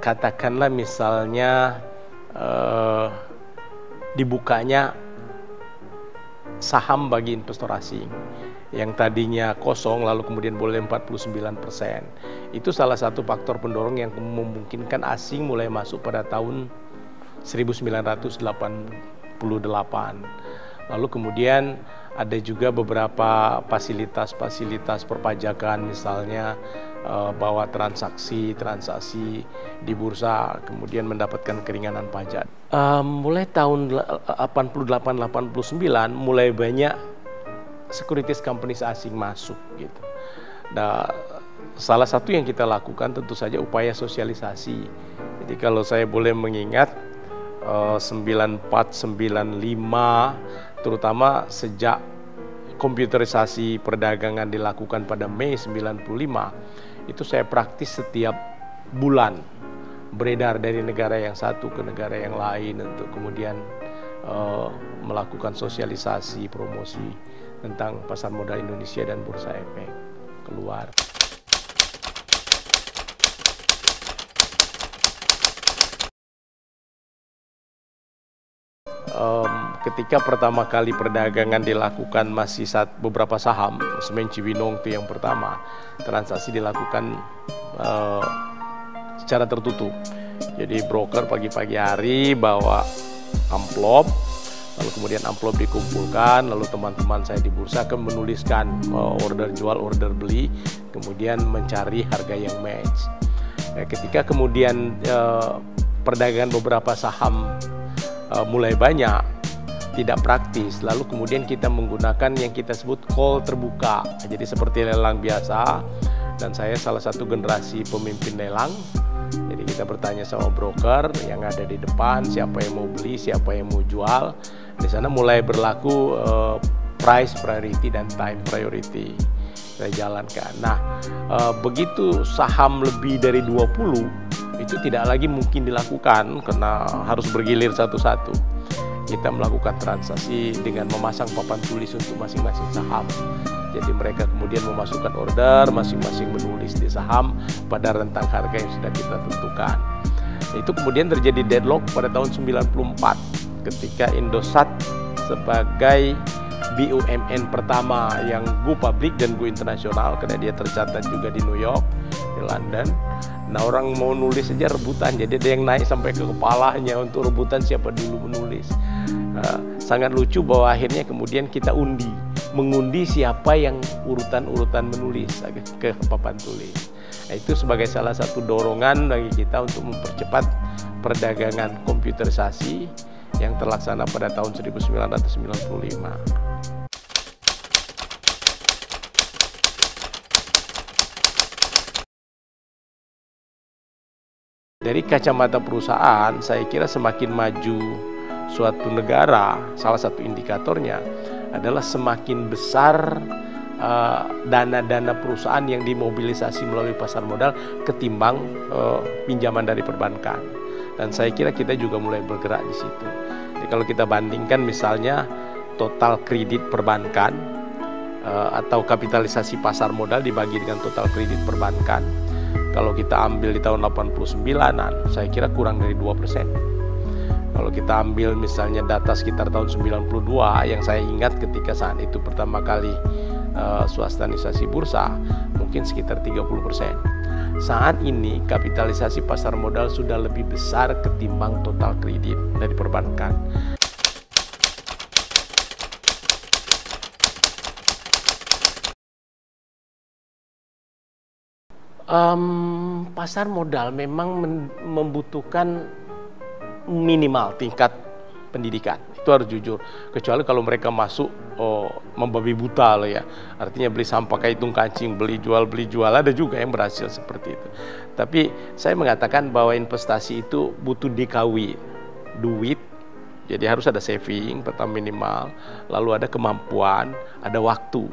katakanlah misalnya dibukanya saham bagi investor asing yang tadinya kosong lalu kemudian boleh 49%. Itu salah satu faktor pendorong yang memungkinkan asing mulai masuk pada tahun 1988. Lalu kemudian ada juga beberapa fasilitas perpajakan, misalnya bahwa transaksi di bursa kemudian mendapatkan keringanan pajak. Mulai tahun 88-89 mulai banyak securities companies asing masuk gitu. Nah, salah satu yang kita lakukan tentu saja upaya sosialisasi. Jadi kalau saya boleh mengingat 94-95, terutama sejak komputerisasi perdagangan dilakukan pada Mei 95, itu saya praktis setiap bulan beredar dari negara yang satu ke negara yang lain untuk kemudian melakukan sosialisasi, promosi tentang pasar modal Indonesia dan bursa efek keluar. Ketika pertama kali perdagangan dilakukan masih beberapa saham, Semen Cibinong itu yang pertama, transaksi dilakukan secara tertutup. Jadi broker pagi-pagi hari bawa amplop, lalu kemudian amplop dikumpulkan, lalu teman-teman saya di bursa akan menuliskan order jual, order beli, kemudian mencari harga yang match. Ketika kemudian perdagangan beberapa saham mulai banyak, tidak praktis, lalu kemudian kita menggunakan yang kita sebut call terbuka. Jadi seperti lelang biasa, dan saya salah satu generasi pemimpin lelang. Jadi kita bertanya sama broker yang ada di depan, siapa yang mau beli, siapa yang mau jual. Di sana mulai berlaku price priority dan time priority. Saya jalankan. Nah, begitu saham lebih dari 20, itu tidak lagi mungkin dilakukan karena harus bergilir satu-satu. Kita melakukan transaksi dengan memasang papan tulis untuk masing-masing saham. Jadi mereka kemudian memasukkan order, masing-masing menulis di saham pada rentang harga yang sudah kita tentukan. Itu kemudian terjadi deadlock pada tahun 94 ketika Indosat sebagai BUMN pertama yang go public dan go internasional, karena dia tercatat juga di New York, di London. Nah, orang mau nulis saja rebutan, jadi ada yang naik sampai ke kepalanya untuk rebutan siapa dulu menulis. Sangat lucu bahwa akhirnya kemudian kita mengundi siapa yang urutan-urutan menulis ke papan tulis. Nah, itu sebagai salah satu dorongan bagi kita untuk mempercepat perdagangan komputerisasi yang terlaksana pada tahun 1995. Dari kacamata perusahaan, saya kira semakin maju suatu negara, salah satu indikatornya adalah semakin besar dana-dana perusahaan yang dimobilisasi melalui pasar modal ketimbang pinjaman dari perbankan. Dan saya kira kita juga mulai bergerak di situ. Jadi kalau kita bandingkan misalnya total kredit perbankan atau kapitalisasi pasar modal dibagi dengan total kredit perbankan, kalau kita ambil di tahun 89-an, saya kira kurang dari 2%. Kalau kita ambil misalnya data sekitar tahun 92, yang saya ingat ketika saat itu pertama kali swastanisasi bursa, mungkin sekitar 30%. Saat ini kapitalisasi pasar modal sudah lebih besar ketimbang total kredit dari perbankan. Pasar modal memang membutuhkan minimal tingkat pendidikan, itu harus jujur. Kecuali kalau mereka masuk membabi buta loh ya, artinya beli sampah kayak hitung kancing, beli jual, ada juga yang berhasil seperti itu. Tapi saya mengatakan bahwa investasi itu butuh dikawin duit, jadi harus ada saving pertama minimal, lalu ada kemampuan, ada waktu.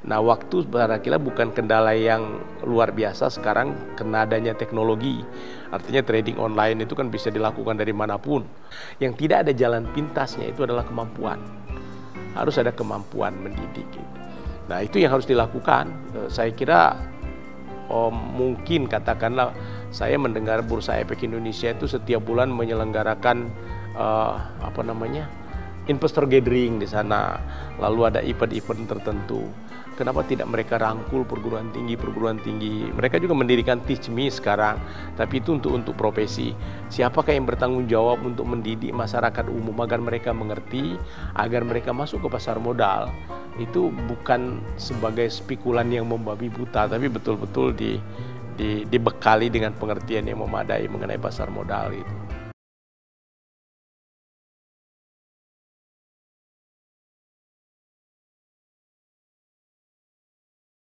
Nah, waktu barangkali bukan kendala yang luar biasa sekarang karena adanya teknologi. Artinya trading online itu kan bisa dilakukan dari manapun. Yang tidak ada jalan pintasnya itu adalah kemampuan. Harus ada kemampuan mendidik. Nah, itu yang harus dilakukan. Saya kira mungkin katakanlah saya mendengar Bursa Efek Indonesia itu setiap bulan menyelenggarakan investor gathering di sana, lalu ada event-event tertentu. Kenapa tidak mereka rangkul perguruan tinggi? Mereka juga mendirikan Teach Me sekarang, tapi itu untuk profesi. Siapakah yang bertanggung jawab untuk mendidik masyarakat umum agar mereka mengerti, agar mereka masuk ke pasar modal? Itu bukan sebagai spekulan yang membabi buta, tapi betul-betul dibekali dengan pengertian yang memadai mengenai pasar modal itu.